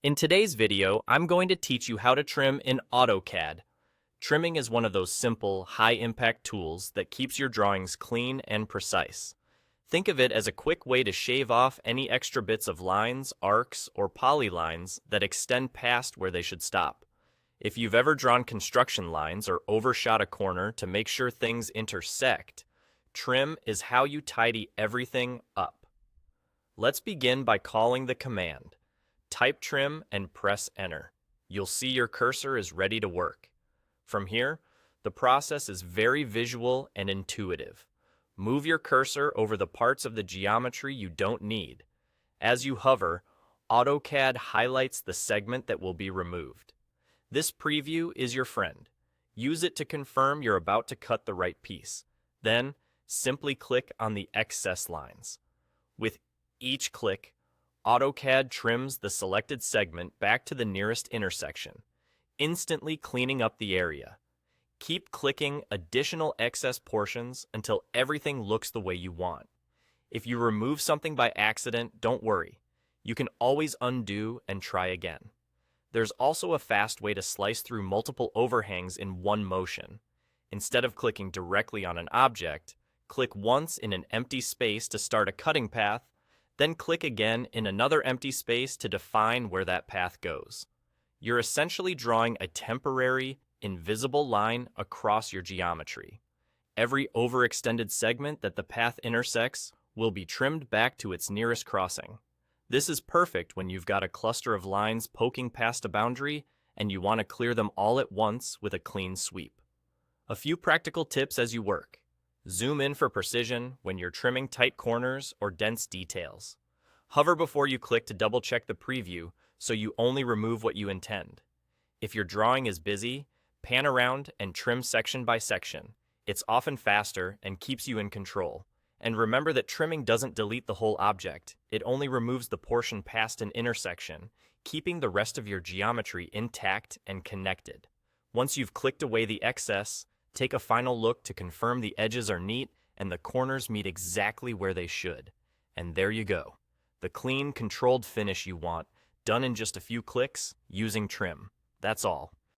In today's video, I'm going to teach you how to trim in AutoCAD. Trimming is one of those simple, high-impact tools that keeps your drawings clean and precise. Think of it as a quick way to shave off any extra bits of lines, arcs, or polylines that extend past where they should stop. If you've ever drawn construction lines or overshot a corner to make sure things intersect, trim is how you tidy everything up. Let's begin by calling the command. Type trim and press enter. You'll see your cursor is ready to work. From here, the process is very visual and intuitive. Move your cursor over the parts of the geometry you don't need. As you hover, AutoCAD highlights the segment that will be removed. This preview is your friend. Use it to confirm you're about to cut the right piece. Then, simply click on the excess lines. With each click, AutoCAD trims the selected segment back to the nearest intersection, instantly cleaning up the area. Keep clicking additional excess portions until everything looks the way you want. If you remove something by accident, don't worry. You can always undo and try again. There's also a fast way to slice through multiple overhangs in one motion. Instead of clicking directly on an object, click once in an empty space to start a cutting path, then click again in another empty space to define where that path goes. You're essentially drawing a temporary, invisible line across your geometry. Every overextended segment that the path intersects will be trimmed back to its nearest crossing. This is perfect when you've got a cluster of lines poking past a boundary and you want to clear them all at once with a clean sweep. A few practical tips as you work. Zoom in for precision when you're trimming tight corners or dense details. Hover before you click to double-check the preview so you only remove what you intend. If your drawing is busy, pan around and trim section by section. It's often faster and keeps you in control. And remember that trimming doesn't delete the whole object. It only removes the portion past an intersection, keeping the rest of your geometry intact and connected. Once you've clicked away the excess, take a final look to confirm the edges are neat and the corners meet exactly where they should. And there you go. The clean, controlled finish you want, done in just a few clicks, using trim. That's all.